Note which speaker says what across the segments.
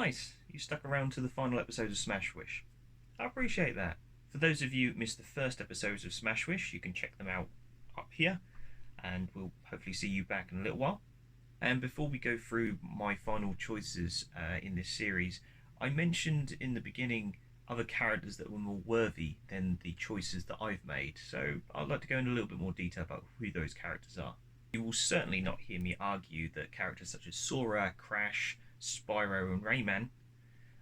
Speaker 1: nice. You stuck around to the final episode of Smash Wish. I appreciate that. For those of you who missed the first episodes of Smash Wish, you can check them out up here, and we'll hopefully see you back in a little while. And before we go through my final choices in this series, I mentioned in the beginning other characters that were more worthy than the choices that I've made, so I'd like to go into a little bit more detail about who those characters are. You will certainly not hear me argue that characters such as Sora, Crash, Spyro and Rayman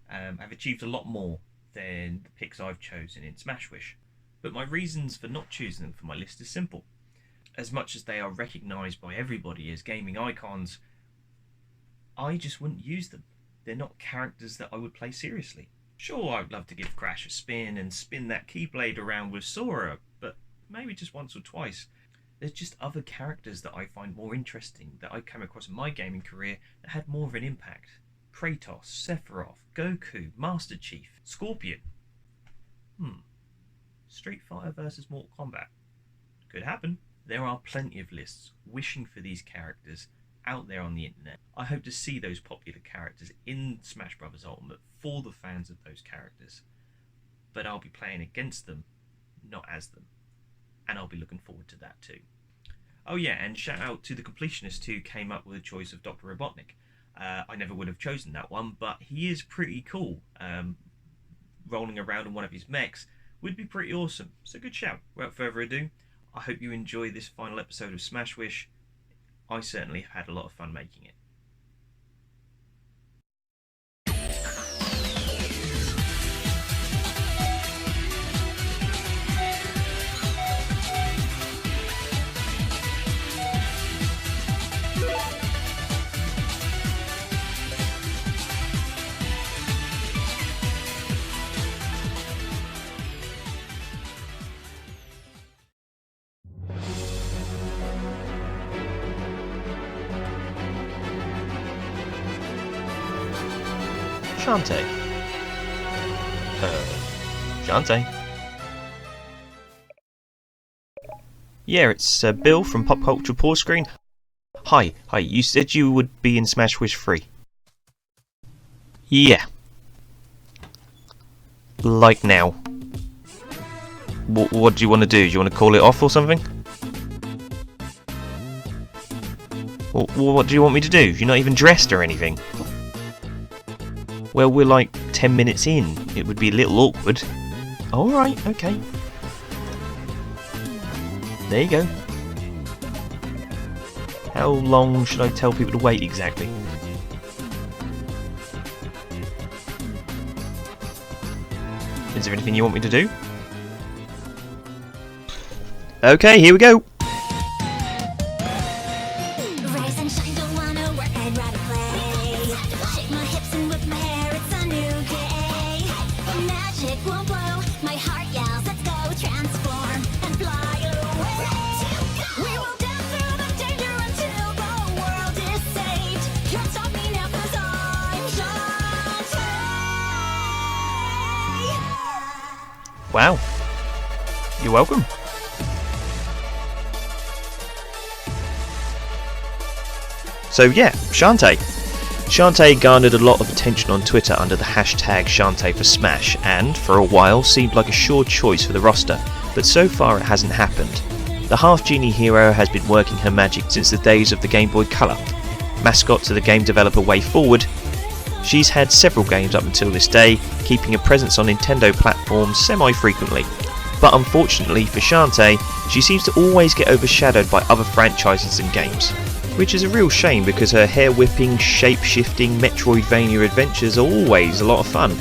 Speaker 1: have achieved a lot more than the picks I've chosen in Smash Wish. But my reasons for not choosing them for my list is simple. As much as they are recognised by everybody as gaming icons, I just wouldn't use them. They're not characters that I would play seriously. Sure, I'd love to give Crash a spin and spin that Keyblade around with Sora, but maybe just once or twice. There's just other characters that I find more interesting that I've come across in my gaming career that had more of an impact. Kratos, Sephiroth, Goku, Master Chief, Scorpion. Street Fighter vs Mortal Kombat. Could happen. There are plenty of lists wishing for these characters out there on the internet. I hope to see those popular characters in Smash Bros. Ultimate for the fans of those characters. But I'll be playing against them, not as them. And I'll be looking forward to that too. Oh yeah, and shout out to the completionist who came up with the choice of Dr. Robotnik. I never would have chosen that one, but he is pretty cool. Rolling around in one of his mechs would be pretty awesome. So good shout. Without further ado, I hope you enjoy this final episode of Smash Wish. I certainly have had a lot of fun making it.
Speaker 2: Shantae. Shantae. Yeah, it's Bill from Pop Culture Pause Screen. Hi, you said you would be in Smash Wish 3. Yeah. Like now. What do you want to do? Do you want to call it off or something? What do you want me to do? You're not even dressed or anything. Well, we're like 10 minutes in. It would be a little awkward. Alright, okay. There you go. How long should I tell people to wait exactly? Is there anything you want me to do? Okay, here we go. Wow. You're welcome. So yeah, Shantae. Shantae garnered a lot of attention on Twitter under the hashtag Shantae for Smash and, for a while, seemed like a sure choice for the roster, but so far it hasn't happened. The half-genie hero has been working her magic since the days of the Game Boy Color. Mascot to the game developer WayForward, she's had several games up until this day, keeping a presence on Nintendo platforms semi-frequently. But unfortunately for Shantae, she seems to always get overshadowed by other franchises and games. Which is a real shame because her hair-whipping, shape-shifting Metroidvania adventures are always a lot of fun,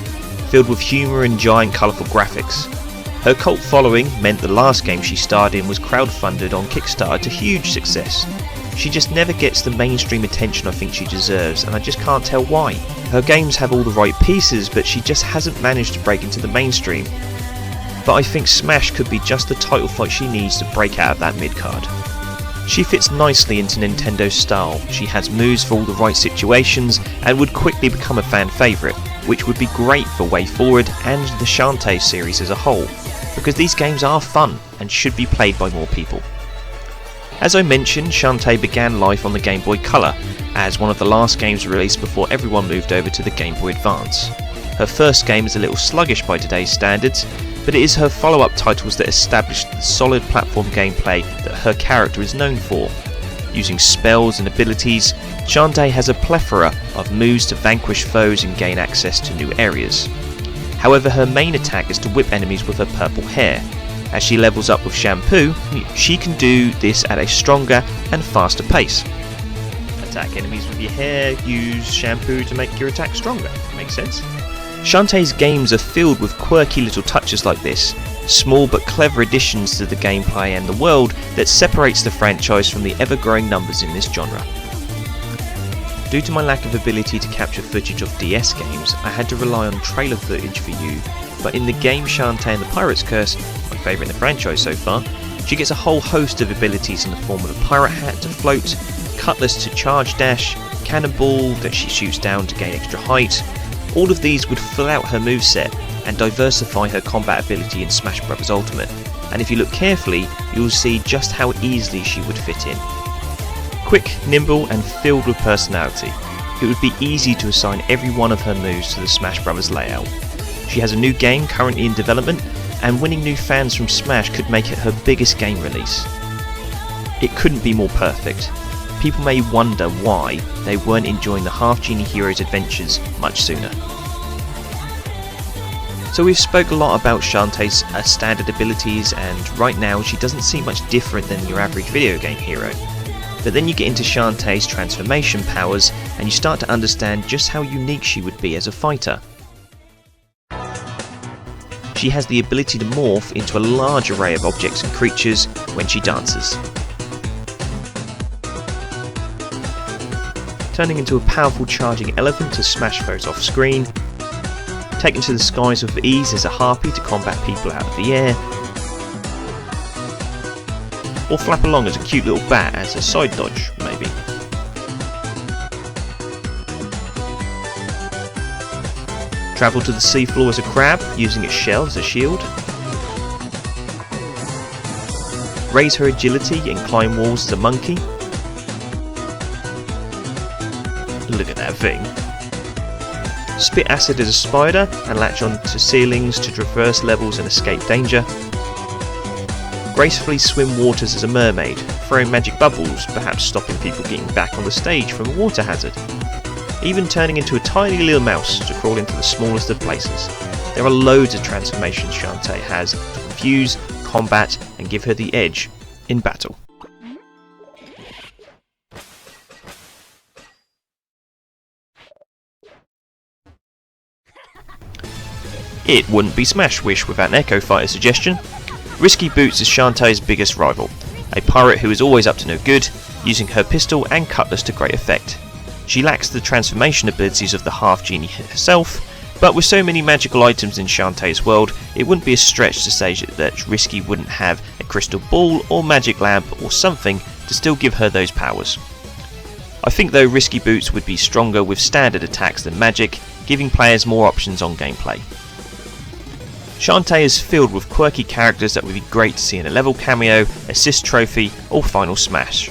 Speaker 2: filled with humour and giant colourful graphics. Her cult following meant the last game she starred in was crowdfunded on Kickstarter to huge success. She just never gets the mainstream attention I think she deserves, and I just can't tell why. Her games have all the right pieces, but she just hasn't managed to break into the mainstream. But I think Smash could be just the title fight she needs to break out of that mid-card. She fits nicely into Nintendo's style, she has moves for all the right situations, and would quickly become a fan favourite, which would be great for WayForward and the Shantae series as a whole, because these games are fun and should be played by more people. As I mentioned, Shantae began life on the Game Boy Color, as one of the last games released before everyone moved over to the Game Boy Advance. Her first game is a little sluggish by today's standards, but it is her follow-up titles that established the solid platform gameplay that her character is known for. Using spells and abilities, Shantae has a plethora of moves to vanquish foes and gain access to new areas. However, her main attack is to whip enemies with her purple hair. As she levels up with Shampoo, she can do this at a stronger and faster pace. Attack enemies with your hair, use Shampoo to make your attack stronger. Makes sense. Shantae's games are filled with quirky little touches like this, small but clever additions to the gameplay and the world that separates the franchise from the ever-growing numbers in this genre. Due to my lack of ability to capture footage of DS games, I had to rely on trailer footage for you, but in the game Shantae and the Pirate's Curse, my favourite in the franchise so far, she gets a whole host of abilities in the form of a pirate hat to float, cutlass to charge dash, cannonball that she shoots down to gain extra height. All of these would fill out her moveset and diversify her combat ability in Smash Bros. Ultimate, and if you look carefully, you'll see just how easily she would fit in. Quick, nimble and filled with personality, it would be easy to assign every one of her moves to the Smash Bros. Layout. She has a new game currently in development, and winning new fans from Smash could make it her biggest game release. It couldn't be more perfect. People may wonder why they weren't enjoying the Half Genie Heroes adventures much sooner. So we've spoke a lot about Shantae's standard abilities, and right now she doesn't seem much different than your average video game hero. But then you get into Shantae's transformation powers and you start to understand just how unique she would be as a fighter. She has the ability to morph into a large array of objects and creatures when she dances, turning into a powerful charging elephant to smash foes off screen, taken to the skies with ease as a harpy to combat people out of the air, or flap along as a cute little bat as a side dodge, maybe. Travel to the seafloor as a crab, using its shell as a shield. Raise her agility and climb walls as a monkey. Look at that thing. Spit acid as a spider and latch onto ceilings to traverse levels and escape danger. Gracefully swim waters as a mermaid, throwing magic bubbles, perhaps stopping people getting back on the stage from a water hazard. Even turning into a tiny little mouse to crawl into the smallest of places. There are loads of transformations Shantae has to confuse, combat and give her the edge in battle. It wouldn't be Smash Wish without an Echo Fighter suggestion. Risky Boots is Shantae's biggest rival, a pirate who is always up to no good, using her pistol and cutlass to great effect. She lacks the transformation abilities of the Half Genie herself, but with so many magical items in Shantae's world, it wouldn't be a stretch to say that Risky wouldn't have a crystal ball or magic lamp or something to still give her those powers. I think though Risky Boots would be stronger with standard attacks than magic, giving players more options on gameplay. Shantae is filled with quirky characters that would be great to see in a level cameo, assist trophy or final smash.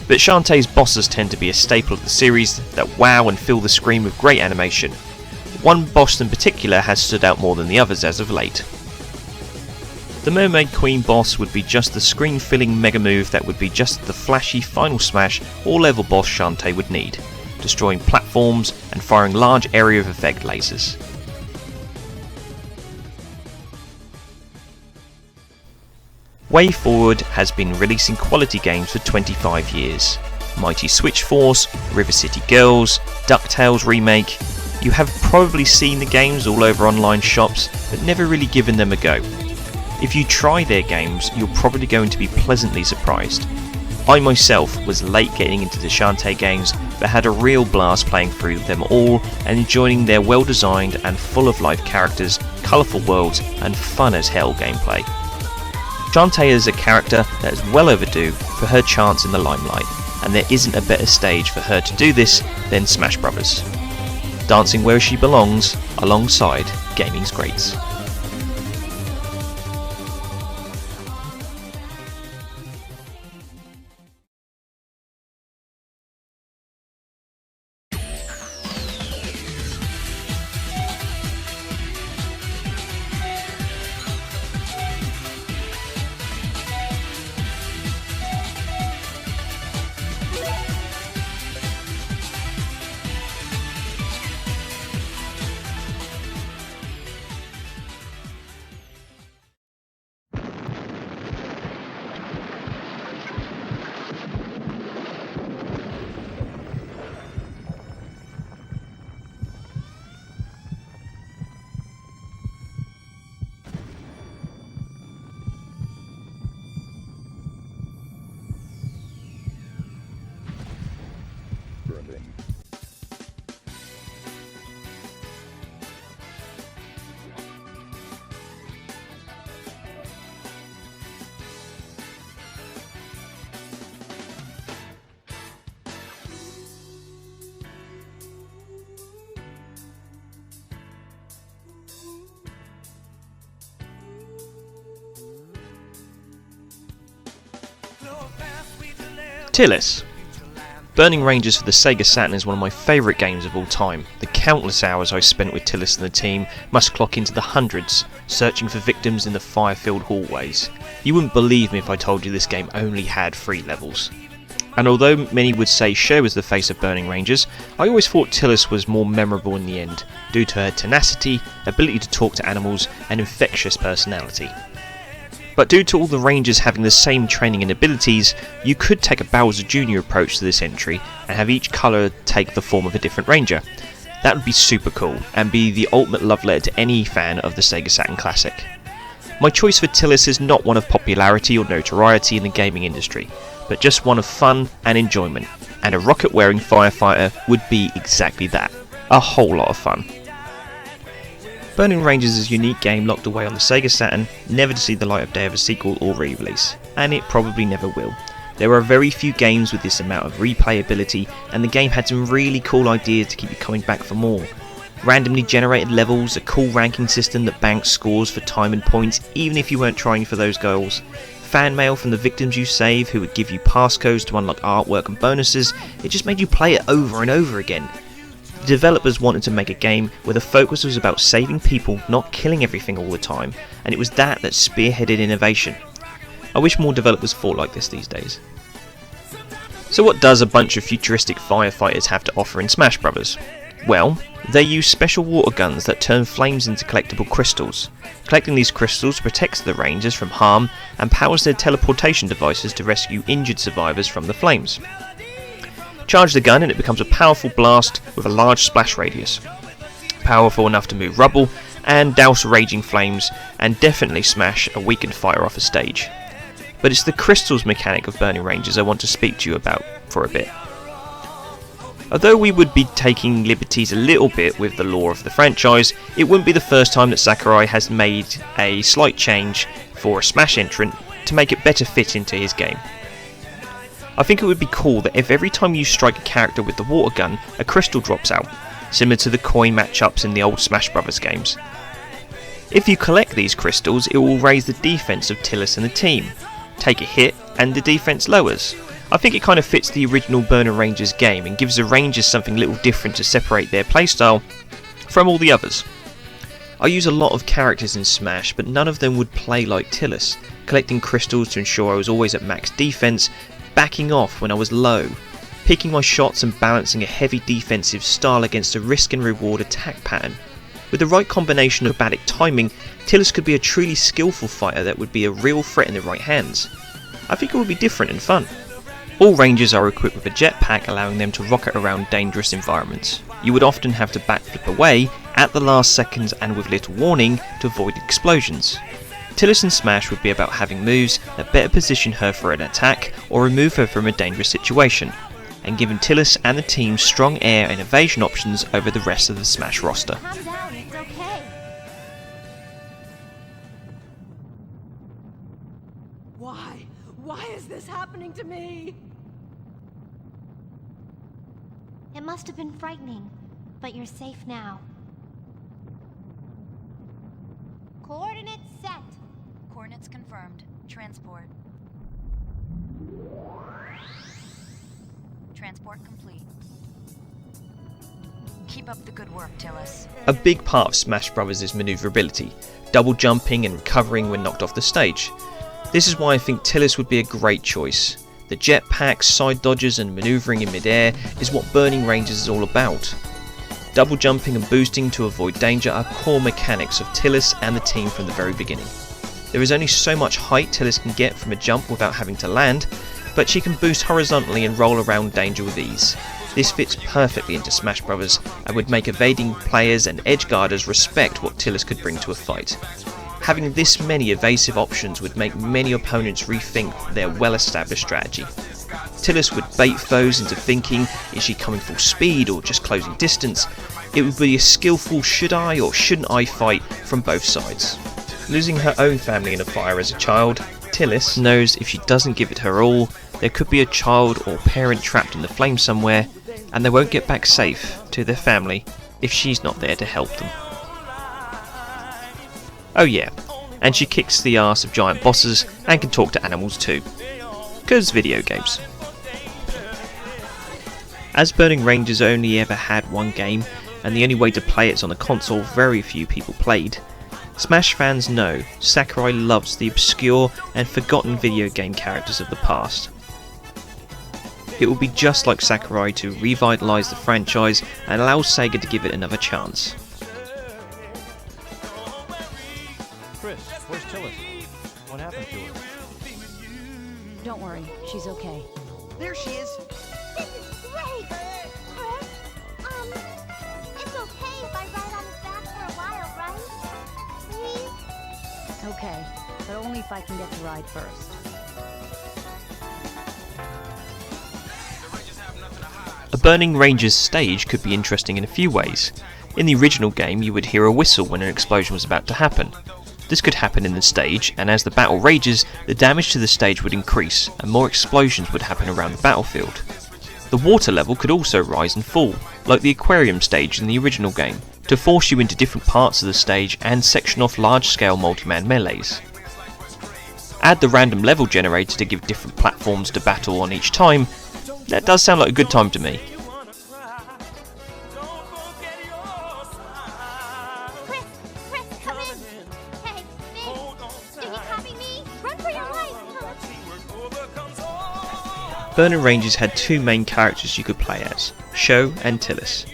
Speaker 2: But Shantae's bosses tend to be a staple of the series that wow and fill the screen with great animation. One boss in particular has stood out more than the others as of late. The Mermaid Queen boss would be just the screen-filling mega move that would be just the flashy final smash or level boss Shantae would need, destroying platforms and firing large area of effect lasers. WayForward has been releasing quality games for 25 years. Mighty Switch Force, River City Girls, DuckTales Remake. You have probably seen the games all over online shops, but never really given them a go. If you try their games, you're probably going to be pleasantly surprised. I myself was late getting into the Shantae games, but had a real blast playing through them all and enjoying their well-designed and full-of-life characters, colourful worlds and fun as hell gameplay. Shantae is a character that is well overdue for her chance in the limelight, and there isn't a better stage for her to do this than Smash Bros. Dancing where she belongs, alongside gaming's greats. Tillis. Burning Rangers for the Sega Saturn is one of my favourite games of all time. The countless hours I spent with Tillis and the team must clock into the hundreds, searching for victims in the fire-filled hallways. You wouldn't believe me if I told you this game only had 3 levels. And although many would say Cher was the face of Burning Rangers, I always thought Tillis was more memorable in the end, due to her tenacity, ability to talk to animals, and infectious personality. But due to all the Rangers having the same training and abilities, you could take a Bowser Jr. approach to this entry and have each colour take the form of a different Ranger. That would be super cool and be the ultimate love letter to any fan of the Sega Saturn classic. My choice for Tillis is not one of popularity or notoriety in the gaming industry, but just one of fun and enjoyment, and a rocket-wearing firefighter would be exactly that, a whole lot of fun. Burning Rangers is a unique game locked away on the Sega Saturn, never to see the light of day of a sequel or re-release, and it probably never will. There are very few games with this amount of replayability, and the game had some really cool ideas to keep you coming back for more. Randomly generated levels, a cool ranking system that banks scores for time and points even if you weren't trying for those goals, fan mail from the victims you save who would give you passcodes to unlock artwork and bonuses. It just made you play it over and over again. The developers wanted to make a game where the focus was about saving people, not killing everything all the time, and it was that spearheaded innovation. I wish more developers thought like this these days. So what does a bunch of futuristic firefighters have to offer in Smash Bros? Well, they use special water guns that turn flames into collectible crystals. Collecting these crystals protects the Rangers from harm and powers their teleportation devices to rescue injured survivors from the flames. Charge the gun and it becomes a powerful blast with a large splash radius. Powerful enough to move rubble and douse raging flames and definitely smash a weakened fire off a stage. But it's the crystals mechanic of Burning Rangers I want to speak to you about for a bit. Although we would be taking liberties a little bit with the lore of the franchise, it wouldn't be the first time that Sakurai has made a slight change for a Smash entrant to make it better fit into his game. I think it would be cool that if every time you strike a character with the water gun, a crystal drops out, similar to the coin matchups in the old Smash Bros. Games. If you collect these crystals, it will raise the defense of Tillis and the team. Take a hit and the defense lowers. I think it kind of fits the original Burning Rangers game and gives the Rangers something a little different to separate their playstyle from all the others. I use a lot of characters in Smash, but none of them would play like Tillis, collecting crystals to ensure I was always at max defense, backing off when I was low, picking my shots and balancing a heavy defensive style against a risk and reward attack pattern. With the right combination of acrobatic timing, Tillis could be a truly skillful fighter that would be a real threat in the right hands. I think it would be different and fun. All Rangers are equipped with a jetpack allowing them to rocket around dangerous environments. You would often have to backflip away at the last seconds and with little warning to avoid explosions. Tillis in Smash would be about having moves that better position her for an attack or remove her from a dangerous situation, and giving Tillis and the team strong air and evasion options over the rest of the Smash roster.
Speaker 3: Calm down, it's okay.
Speaker 4: Why? Why is this happening to me?
Speaker 3: It must have been frightening, but you're safe now. Coordinates set.
Speaker 5: Coordinates confirmed. Transport. Transport complete. Keep up the good work, Tillis.
Speaker 2: A big part of Smash Bros. Is manoeuvrability, double jumping and recovering when knocked off the stage. This is why I think Tillis would be a great choice. The jetpacks, side dodges and manoeuvring in midair is what Burning Rangers is all about. Double jumping and boosting to avoid danger are core mechanics of Tillis and the team from the very beginning. There is only so much height Tillis can get from a jump without having to land, but she can boost horizontally and roll around danger with ease. This fits perfectly into Smash Bros. And would make evading players and edge guarders respect what Tillis could bring to a fight. Having this many evasive options would make many opponents rethink their well-established strategy. Tillis would bait foes into thinking, is she coming full speed or just closing distance? It would be a skillful should I or shouldn't I fight from both sides. Losing her own family in a fire as a child, Tillis knows if she doesn't give it her all, there could be a child or parent trapped in the flames somewhere, and they won't get back safe to their family if she's not there to help them. Oh yeah, and she kicks the arse of giant bosses and can talk to animals too. 'Cause video games. As Burning Rangers only ever had one game, and the only way to play it's on a console very few people played, Smash fans know Sakurai loves the obscure and forgotten video game characters of the past. It will be just like Sakurai to revitalise the franchise and allow Sega to give it another chance.
Speaker 6: Chris, where's Tillis? What happened to her?
Speaker 5: Don't worry, she's okay.
Speaker 7: There she is.
Speaker 3: This is great! Chris, it's okay if I ride on his back for a while, right? Please?
Speaker 5: Okay, but only if I can get to ride first.
Speaker 2: A Burning Rangers stage could be interesting in a few ways. In the original game, you would hear a whistle when an explosion was about to happen. This could happen in the stage, and as the battle rages, the damage to the stage would increase, and more explosions would happen around the battlefield. The water level could also rise and fall, like the aquarium stage in the original game, to force you into different parts of the stage and section off large-scale multi-man melees. Add the random level generator to give different platforms to battle on each time. That does sound like a good time to me.
Speaker 3: Chris, come in! Hey, Finn! Do you copy me? Run for your life, huh?
Speaker 2: Burning Rangers had two main characters you could play as, Sho and Tillis.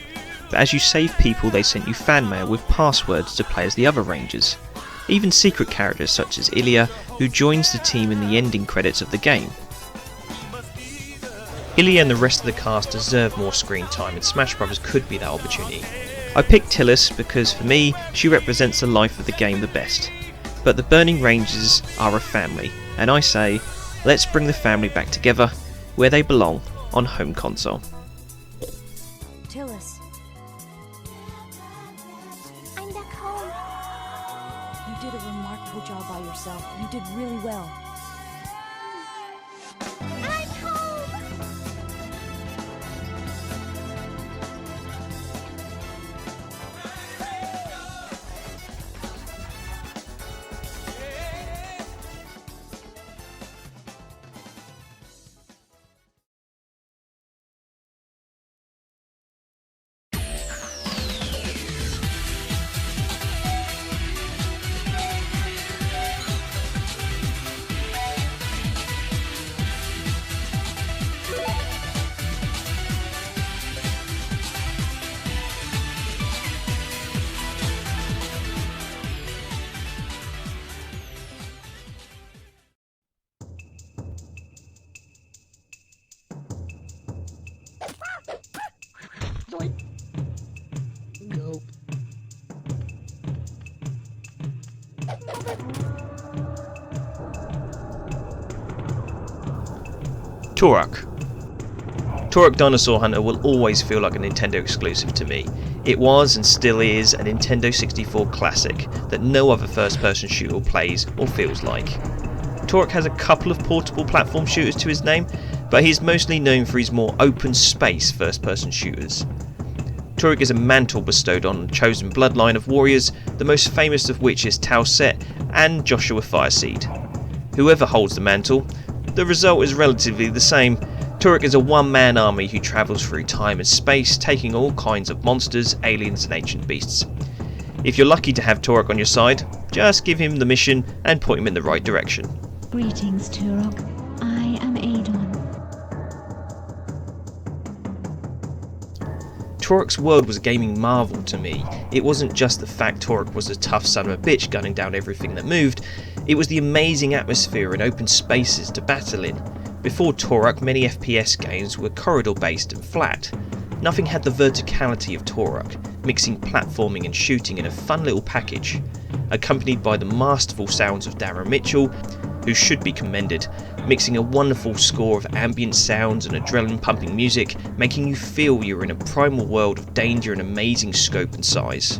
Speaker 2: But as you saved people, they sent you fan mail with passwords to play as the other Rangers. Even secret characters such as Ilya, who joins the team in the ending credits of the game. Ilya and the rest of the cast deserve more screen time, and Smash Bros could be that opportunity. I picked Tillis because for me, she represents the life of the game the best. But the Burning Rangers are a family, and I say, let's bring the family back together, where they belong, on home console.
Speaker 5: Tillis,
Speaker 3: I'm back home.
Speaker 5: you did a remarkable job by yourself. You did really well.
Speaker 3: I'm home!
Speaker 7: Nope.
Speaker 2: Turok. Turok Dinosaur Hunter will always feel like a Nintendo exclusive to me. It was and still is a Nintendo 64 classic that no other first-person shooter plays or feels like. Turok has a couple of portable platform shooters to his name, but he's mostly known for his more open space first-person shooters. Turok is a mantle bestowed on the chosen bloodline of warriors, the most famous of which is Tau Set and Joshua Fireseed. Whoever holds the mantle, the result is relatively the same. Turok is a one-man army who travels through time and space, taking all kinds of monsters, aliens and ancient beasts. If you're lucky to have Turok on your side, just give him the mission and point him in the right direction.
Speaker 8: Greetings, Turok. I am Adon.
Speaker 2: Turok's world was a gaming marvel to me. It wasn't just the fact Turok was a tough son of a bitch gunning down everything that moved, it was the amazing atmosphere and open spaces to battle in. Before Turok, many FPS games were corridor based and flat. Nothing had the verticality of Turok, mixing platforming and shooting in a fun little package. Accompanied by the masterful sounds of Darren Mitchell, who should be commended, mixing a wonderful score of ambient sounds and adrenaline pumping music, making you feel you're in a primal world of danger and amazing scope and size.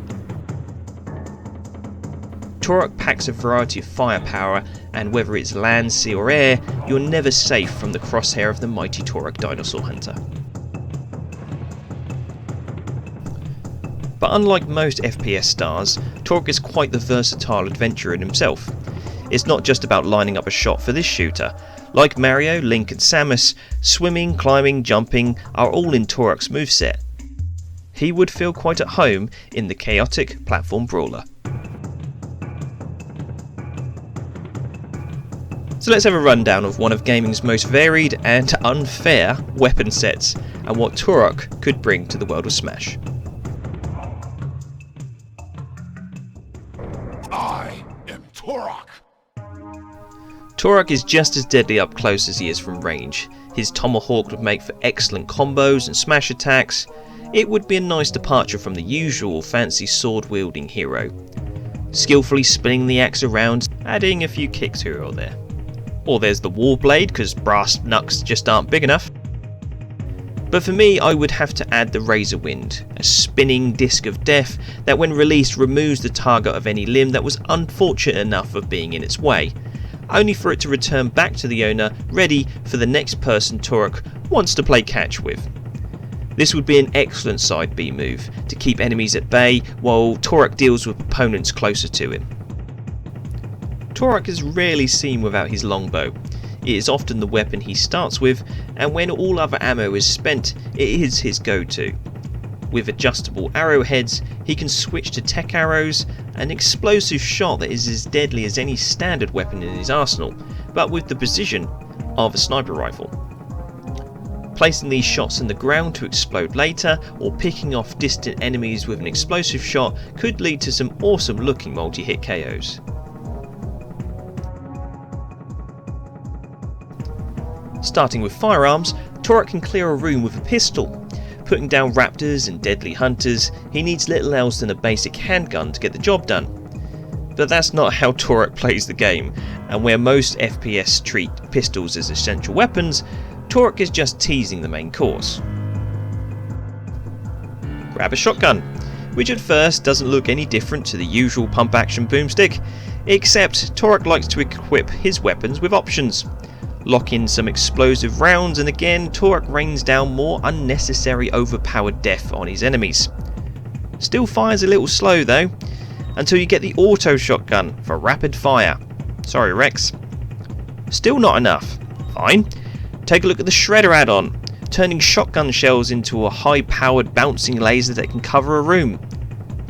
Speaker 2: Turok packs a variety of firepower, and whether it's land, sea or air, you're never safe from the crosshair of the mighty Turok Dinosaur Hunter. But unlike most FPS stars, Turok is quite the versatile adventurer in himself. it's not just about lining up a shot for this shooter. Like Mario, Link and Samus, swimming, climbing, jumping are all in Turok's moveset. He would feel quite at home in the chaotic platform brawler. So let's have a rundown of one of gaming's most varied and unfair weapon sets and what Turok could bring to the world of Smash.
Speaker 7: I am Turok!
Speaker 2: Turok is just as deadly up close as he is from range. His tomahawk would make for excellent combos and smash attacks. It would be a nice departure from the usual fancy sword-wielding hero, skillfully spinning the axe around, adding a few kicks here or there. Or there's the Warblade, because brass knucks just aren't big enough. But for me, I would have to add the Razor Wind, a spinning disc of death that when released removes the target of any limb that was unfortunate enough of being in its way, only for it to return back to the owner ready for the next person Turok wants to play catch with. This would be an excellent side B move to keep enemies at bay while Turok deals with opponents closer to him. Turok is rarely seen without his longbow. It is often the weapon he starts with, and when all other ammo is spent, it is his go-to. With adjustable arrowheads, he can switch to tech arrows, an explosive shot that is as deadly as any standard weapon in his arsenal, but with the precision of a sniper rifle. Placing these shots in the ground to explode later, or picking off distant enemies with an explosive shot could lead to some awesome looking multi-hit KOs. Starting with firearms, Turok can clear a room with a pistol. Putting down raptors and deadly hunters, he needs little else than a basic handgun to get the job done. But that's not how Turok plays the game, and where most FPS treat pistols as essential weapons, Turok is just teasing the main course. Grab a shotgun, which at first doesn't look any different to the usual pump action boomstick, except Turok likes to equip his weapons with options. Lock in some explosive rounds, and again Turok rains down more unnecessary overpowered death on his enemies. Still fires a little slow though, until you get the auto shotgun for rapid fire. Sorry Rex. Still not enough. Fine. Take a look at the Shredder add-on, turning shotgun shells into a high-powered bouncing laser that can cover a room.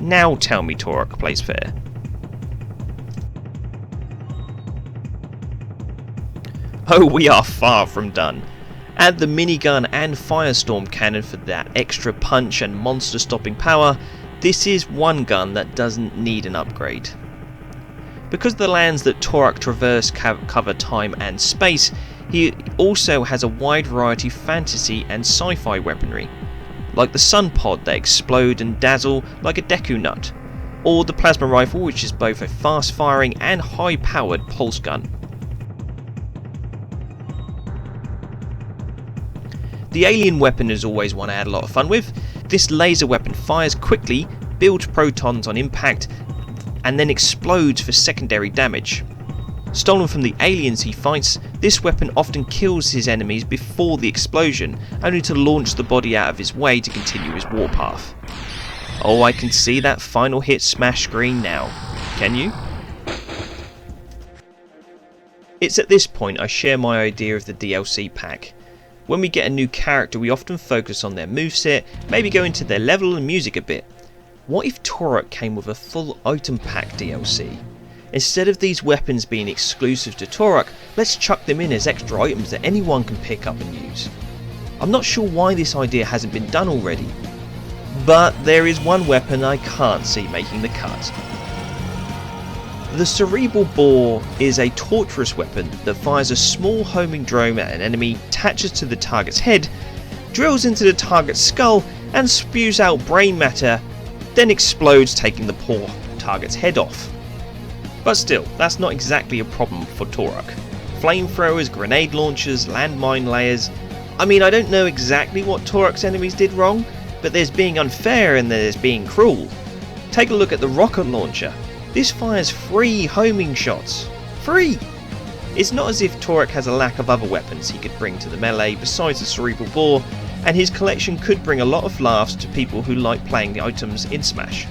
Speaker 2: Now tell me Turok plays fair. Oh, we are far from done. Add the minigun and firestorm cannon for that extra punch and monster stopping power. This is one gun that doesn't need an upgrade. Because the lands that Turok traverse cover time and space, he also has a wide variety of fantasy and sci-fi weaponry, like the Sun Pod that explode and dazzle like a Deku Nut, or the plasma rifle, which is both a fast firing and high powered pulse gun. The alien weapon is always one I had a lot of fun with. This laser weapon fires quickly, builds protons on impact, and then explodes for secondary damage. Stolen from the aliens he fights, this weapon often kills his enemies before the explosion, only to launch the body out of his way to continue his warpath. Oh, I can see that final hit smash screen now. Can you? It's at this point I share my idea of the DLC pack. When we get a new character, we often focus on their moveset, maybe go into their level and music a bit. What if Turok came with a full item pack DLC? Instead of these weapons being exclusive to Turok, let's chuck them in as extra items that anyone can pick up and use. I'm not sure why this idea hasn't been done already, but there is one weapon I can't see making the cut. The Cerebral Bore is a torturous weapon that fires a small homing drone at an enemy, attaches to the target's head, drills into the target's skull and spews out brain matter, then explodes, taking the poor target's head off. But still, that's not exactly a problem for Turok. Flamethrowers, grenade launchers, landmine layers. I mean, I don't know exactly what Turok's enemies did wrong, but there's being unfair and there's being cruel. Take a look at the rocket launcher. This fires free homing shots. Free! It's not as if Turok has a lack of other weapons he could bring to the melee besides the Cerebral Bore, and his collection could bring a lot of laughs to people who like playing the items in Smash.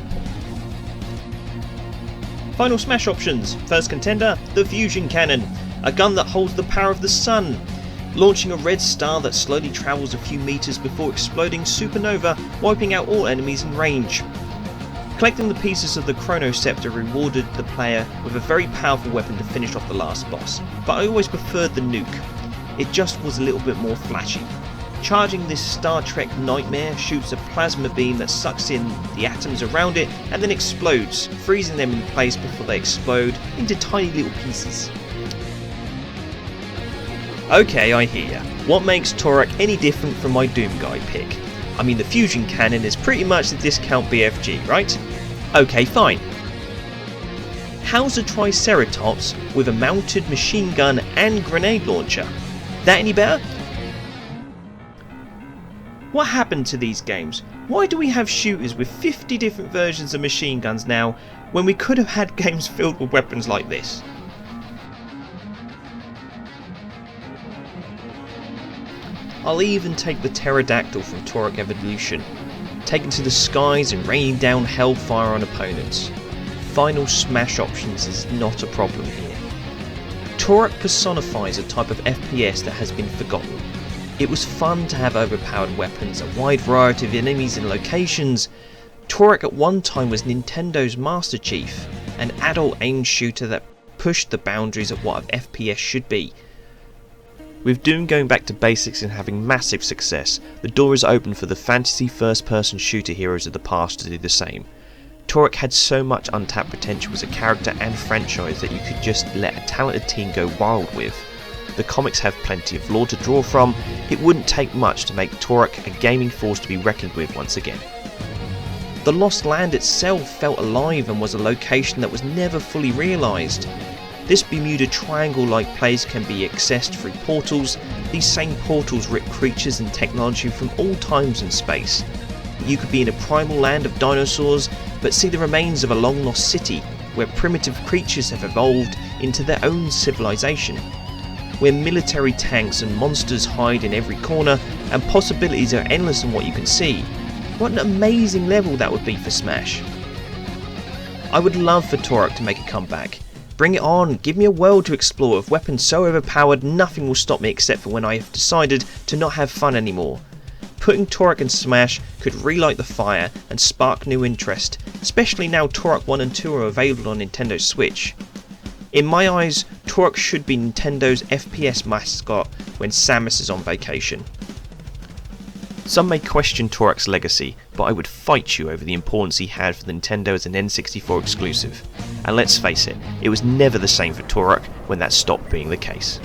Speaker 2: Final Smash options. First contender, the Fusion Cannon, a gun that holds the power of the sun, launching a red star that slowly travels a few meters before exploding supernova, wiping out all enemies in range. Collecting the pieces of the Chrono Scepter rewarded the player with a very powerful weapon to finish off the last boss, but I always preferred the nuke. It just was a little bit more flashy. Charging this Star Trek nightmare shoots a plasma beam that sucks in the atoms around it and then explodes, freezing them in place before they explode into tiny little pieces. Okay, I hear ya. What makes Turok any different from my Doomguy pick? I mean, the Fusion Cannon is pretty much the discount BFG, right? Okay, fine. How's a Triceratops with a mounted machine gun and grenade launcher? That any better? What happened to these games? Why do we have shooters with 50 different versions of machine guns now when we could have had games filled with weapons like this? I'll even take the Pterodactyl from Turok Evolution, taken to the skies and raining down hellfire on opponents. Final Smash options is not a problem here. Turok personifies a type of FPS that has been forgotten. It was fun to have overpowered weapons, a wide variety of enemies and locations. Turok at one time was Nintendo's Master Chief, an adult aim shooter that pushed the boundaries of what an FPS should be. With Doom going back to basics and having massive success, the door is open for the fantasy first-person shooter heroes of the past to do the same. Turok had so much untapped potential as a character and franchise that you could just let a talented team go wild with. The comics have plenty of lore to draw from. It wouldn't take much to make Turok a gaming force to be reckoned with once again. The Lost Land itself felt alive and was a location that was never fully realised. This Bermuda Triangle-like place can be accessed through portals. These same portals rip creatures and technology from all times and space. You could be in a primal land of dinosaurs, but see the remains of a long-lost city, where primitive creatures have evolved into their own civilization. Where military tanks and monsters hide in every corner, and possibilities are endless in what you can see. What an amazing level that would be for Smash. I would love for Turok to make a comeback. Bring it on, give me a world to explore with weapons so overpowered nothing will stop me except for when I have decided to not have fun anymore. Putting Turok in Smash could relight the fire and spark new interest, especially now Turok 1 and 2 are available on Nintendo Switch. In my eyes, Turok should be Nintendo's FPS mascot when Samus is on vacation. Some may question Turok's legacy, but I would fight you over the importance he had for Nintendo as an N64 exclusive. And let's face it, it was never the same for Turok when that stopped being the case.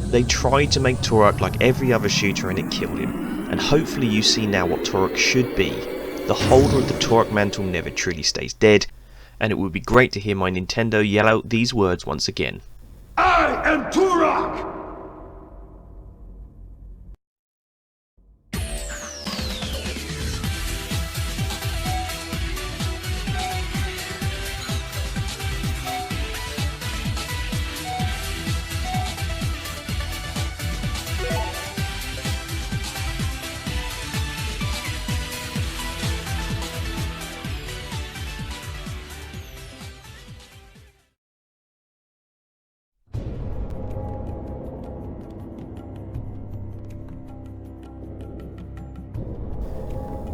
Speaker 2: They tried to make Turok like every other shooter and it killed him, and hopefully you see now what Turok should be. The holder of the Turok mantle never truly stays dead, and it would be great to hear my Nintendo yell out these words once again.
Speaker 7: I am Turok!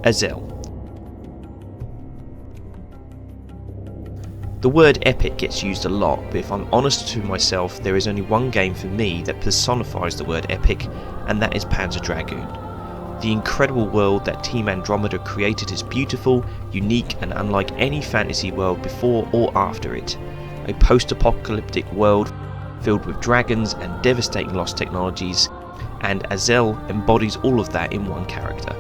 Speaker 2: Azel. The word epic gets used a lot, but if I'm honest to myself, there is only one game for me that personifies the word epic, and that is Panzer Dragoon. The incredible world that Team Andromeda created is beautiful, unique, and unlike any fantasy world before or after it. A post-apocalyptic world filled with dragons and devastating lost technologies, and Azel embodies all of that in one character.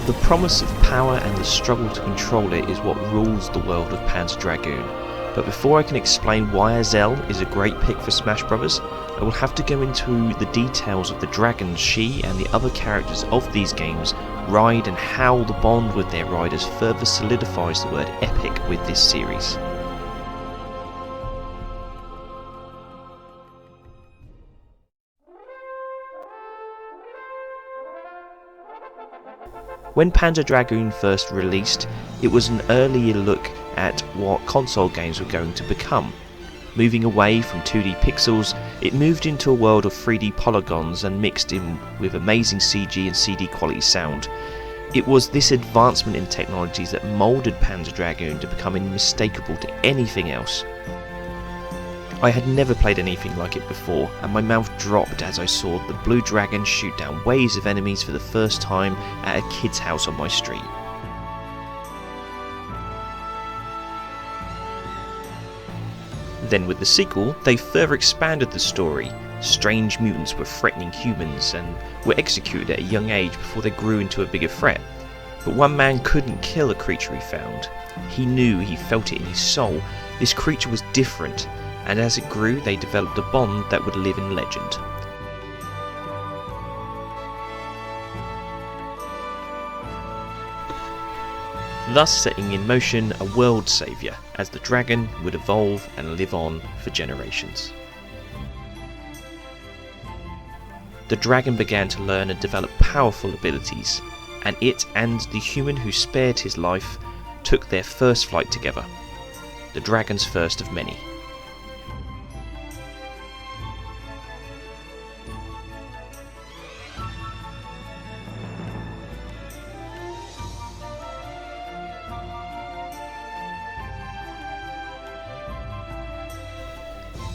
Speaker 2: The promise of power and the struggle to control it is what rules the world of Panzer Dragoon. But before I can explain why Azel is a great pick for Smash Bros, I will have to go into the details of the dragons she and the other characters of these games ride and how the bond with their riders further solidifies the word epic with this series. When Panzer Dragoon first released, it was an earlier look at what console games were going to become. Moving away from 2D pixels, it moved into a world of 3D polygons and mixed in with amazing CG and CD quality sound. It was this advancement in technologies that moulded Panzer Dragoon to become unmistakable to anything else. I had never played anything like it before, and my mouth dropped as I saw the Blue Dragon shoot down waves of enemies for the first time at a kid's house on my street. Then with the sequel, they further expanded the story. Strange mutants were threatening humans and were executed at a young age before they grew into a bigger threat. But one man couldn't kill a creature he found. He knew, he felt it in his soul. This creature was different, and as it grew they developed a bond that would live in legend. Thus setting in motion a world saviour, as the dragon would evolve and live on for generations. The dragon began to learn and develop powerful abilities, and it and the human who spared his life took their first flight together. The dragon's first of many.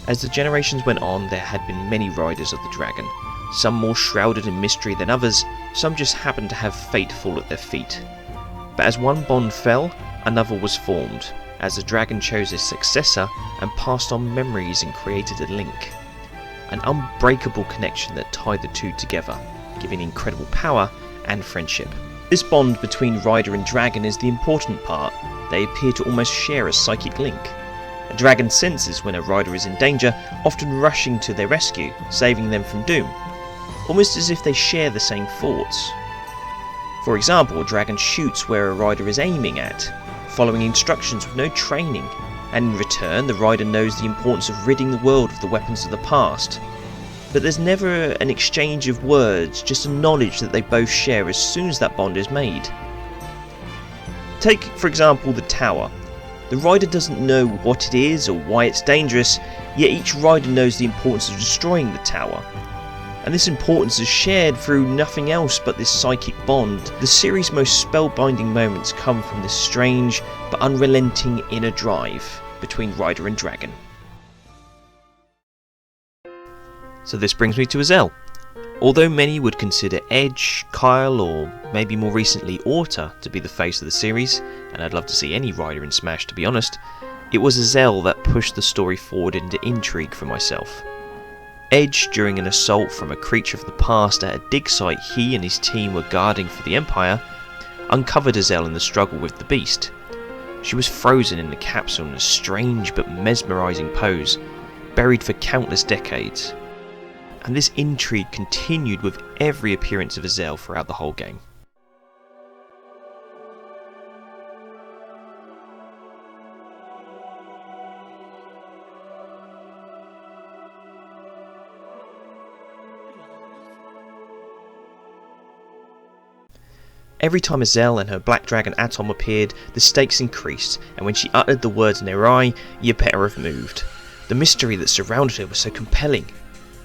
Speaker 2: As the generations went on, there had been many riders of the dragon, some more shrouded in mystery than others, some just happened to have fate fall at their feet. But as one bond fell, another was formed, as the dragon chose his successor and passed on memories and created a link. An unbreakable connection that tied the two together, giving incredible power and friendship. This bond between rider and dragon is the important part. They appear to almost share a psychic link. A dragon senses when a rider is in danger, often rushing to their rescue, saving them from doom, almost as if they share the same thoughts. For example, a dragon shoots where a rider is aiming at, following instructions with no training, and in return the rider knows the importance of ridding the world of the weapons of the past. But there's never an exchange of words, just a knowledge that they both share as soon as that bond is made. Take, for example, the tower. The rider doesn't know what it is or why it's dangerous, yet each rider knows the importance of destroying the tower. And this importance is shared through nothing else but this psychic bond. The series' most spellbinding moments come from this strange but unrelenting inner drive between rider and dragon. So this brings me to Azel. Although many would consider Edge, Kyle, or maybe more recently Orta to be the face of the series, and I'd love to see any rider in Smash to be honest, it was Azel that pushed the story forward into intrigue for myself. Edge, during an assault from a creature of the past at a dig site he and his team were guarding for the Empire, uncovered Azel in the struggle with the beast. She was frozen in the capsule in a strange but mesmerising pose, buried for countless decades. And this intrigue continued with every appearance of Azel throughout the whole game. Every time Azel and her black dragon Atom appeared, the stakes increased, and when she uttered the words in her eye, you better have moved. The mystery that surrounded her was so compelling.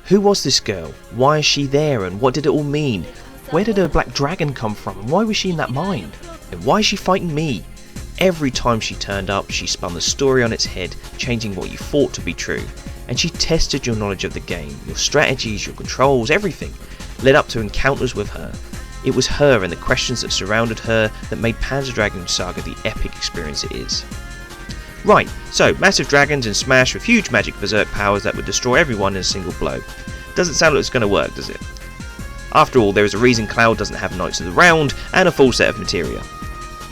Speaker 2: Who was this girl? Why is she there, and what did it all mean? Where did her black dragon come from, and why was she in that mine? And why is she fighting me? Every time she turned up, she spun the story on its head, changing what you thought to be true. And she tested your knowledge of the game, your strategies, your controls, everything, led up to encounters with her. It was her and the questions that surrounded her that made Panzer Dragoon Saga the epic experience it is. Right, so massive dragons in Smash with huge magic berserk powers that would destroy everyone in a single blow. Doesn't sound like it's going to work, does it? After all, there is a reason Cloud doesn't have Knights of the Round and a full set of materia.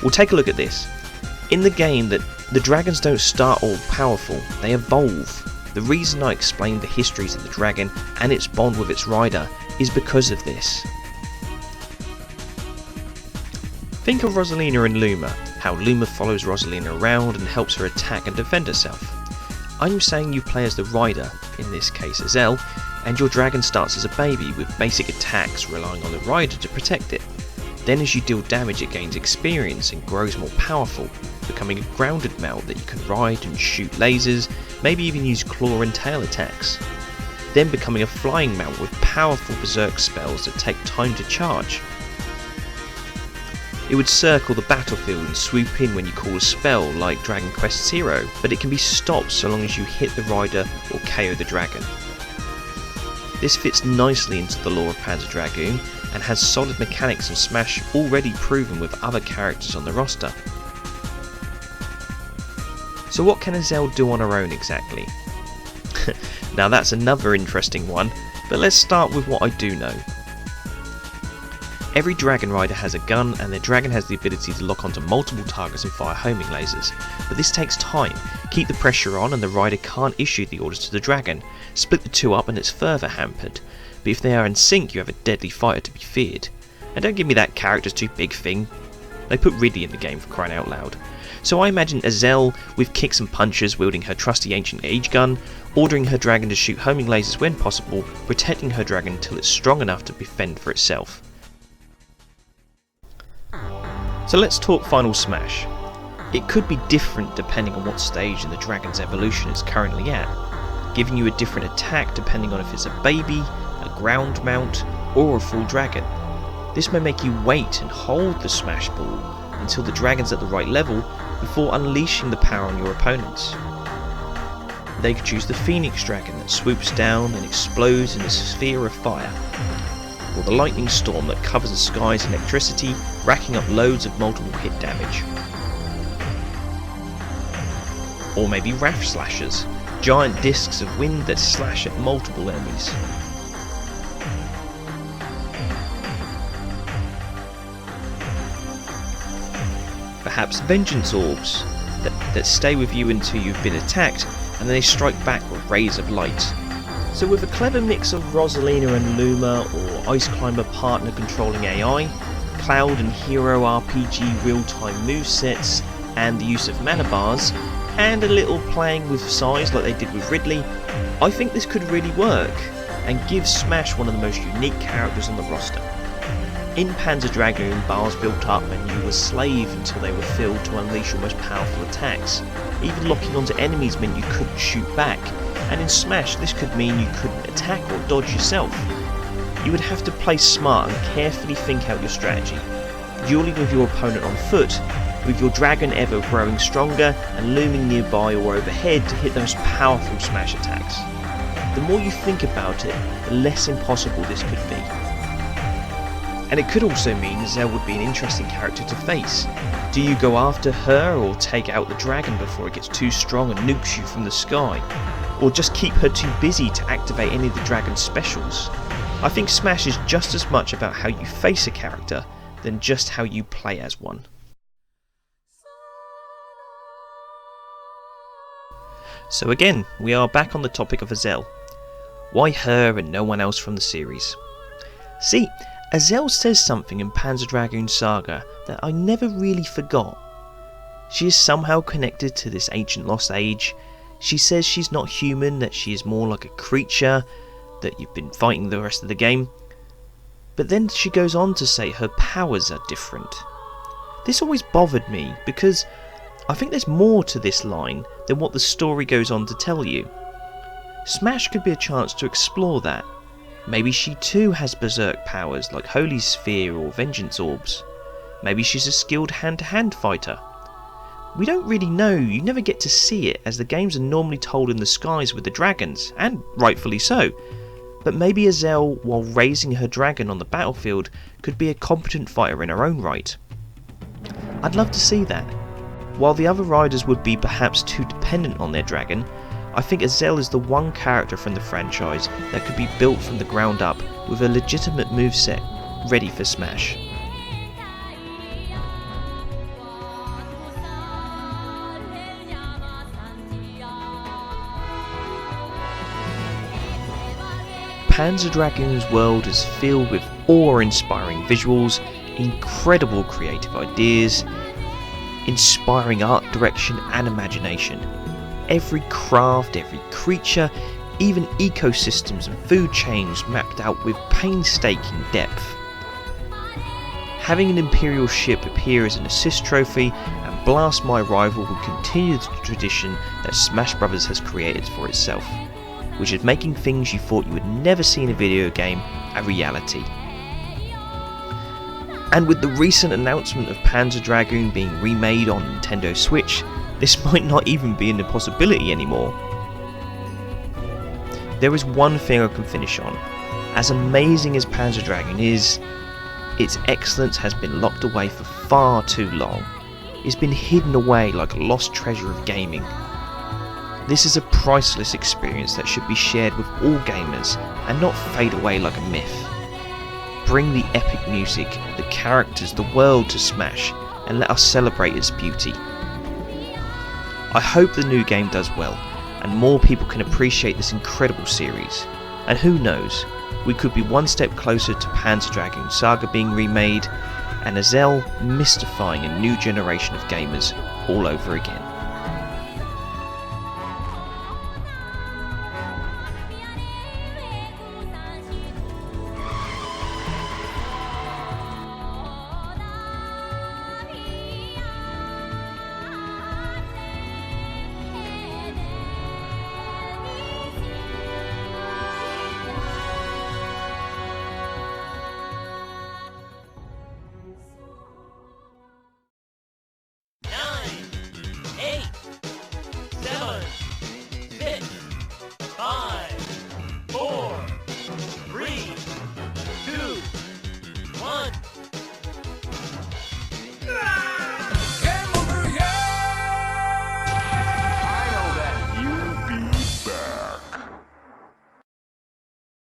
Speaker 2: We'll take a look at this. In the game, that the dragons don't start all powerful, they evolve. The reason I explained the histories of the dragon and its bond with its rider is because of this. Think of Rosalina and Luma, how Luma follows Rosalina around and helps her attack and defend herself. I'm saying you play as the rider, in this case Azel, and your dragon starts as a baby with basic attacks relying on the rider to protect it. Then as you deal damage it gains experience and grows more powerful, becoming a grounded mount that you can ride and shoot lasers, maybe even use claw and tail attacks. Then becoming a flying mount with powerful berserk spells that take time to charge. It would circle the battlefield and swoop in when you call a spell like Dragon Quest Zero, but it can be stopped so long as you hit the rider or KO the dragon. This fits nicely into the lore of Panzer Dragoon and has solid mechanics in Smash already proven with other characters on the roster. So what can Azel do on her own exactly? Now that's another interesting one, but let's start with what I do know. Every Dragon Rider has a gun and their dragon has the ability to lock onto multiple targets and fire homing lasers, but this takes time. Keep the pressure on and the rider can't issue the orders to the dragon. Split the two up and it's further hampered, but if they are in sync you have a deadly fighter to be feared. And don't give me that character's too big thing. They put Ridley in the game for crying out loud. So I imagine Azel with kicks and punches wielding her trusty ancient age gun, ordering her dragon to shoot homing lasers when possible, protecting her dragon until it's strong enough to fend for itself. So let's talk Final Smash. It could be different depending on what stage in the dragon's evolution it's currently at, giving you a different attack depending on if it's a baby, a ground mount, or a full dragon. This may make you wait and hold the Smash Ball until the dragon's at the right level before unleashing the power on your opponents. They could choose the Phoenix Dragon that swoops down and explodes in a sphere of fire, or the Lightning Storm that covers the sky's electricity, racking up loads of multiple hit damage. Or maybe Wrath Slashers, giant discs of wind that slash at multiple enemies. Perhaps Vengeance Orbs that stay with you until you've been attacked and then they strike back with rays of light. So with a clever mix of Rosalina and Luma or Ice Climber partner controlling AI, Cloud and Hero RPG real-time movesets and the use of mana bars, and a little playing with size like they did with Ridley, I think this could really work and give Smash one of the most unique characters on the roster. In Panzer Dragoon, bars built up and you were slave until they were filled to unleash your most powerful attacks. Even locking onto enemies meant you couldn't shoot back, and in Smash this could mean you couldn't attack or dodge yourself. You would have to play smart and carefully think out your strategy, dueling with your opponent on foot, with your dragon ever growing stronger and looming nearby or overhead to hit those powerful Smash attacks. The more you think about it, the less impossible this could be. And it could also mean Azel would be an interesting character to face. Do you go after her or take out the dragon before it gets too strong and nukes you from the sky? Or just keep her too busy to activate any of the dragon's specials? I think Smash is just as much about how you face a character than just how you play as one. So again, we are back on the topic of Azel. Why her and no one else from the series? See, Azel says something in Panzer Dragoon Saga that I never really forgot. She is somehow connected to this ancient lost age. She says she's not human, that she is more like a creature, that you've been fighting the rest of the game. But then she goes on to say her powers are different. This always bothered me because I think there's more to this line than what the story goes on to tell you. Smash could be a chance to explore that. Maybe she too has berserk powers like Holy Sphere or Vengeance Orbs. Maybe she's a skilled hand-to-hand fighter. We don't really know, you never get to see it as the games are normally told in the skies with the dragons, and rightfully so. But maybe Azel, while raising her dragon on the battlefield, could be a competent fighter in her own right. I'd love to see that. While the other riders would be perhaps too dependent on their dragon, I think Azel is the one character from the franchise that could be built from the ground up with a legitimate moveset ready for Smash. Panzer Dragoon's world is filled with awe-inspiring visuals, incredible creative ideas, inspiring art direction and imagination. Every craft, every creature, even ecosystems and food chains mapped out with painstaking depth. Having an Imperial ship appear as an assist trophy and blast my rival would continue the tradition that Smash Bros has created for itself, which is making things you thought you would never see in a video game a reality. And with the recent announcement of Panzer Dragoon being remade on Nintendo Switch, this might not even be an impossibility anymore. There is one thing I can finish on. As amazing as Panzer Dragoon is, its excellence has been locked away for far too long. It's been hidden away like a lost treasure of gaming. This is a priceless experience that should be shared with all gamers and not fade away like a myth. Bring the epic music, the characters, the world to Smash, and let us celebrate its beauty. I hope the new game does well, and more people can appreciate this incredible series. And who knows, we could be one step closer to Panzer Dragoon Saga being remade, and Azel mystifying a new generation of gamers all over again.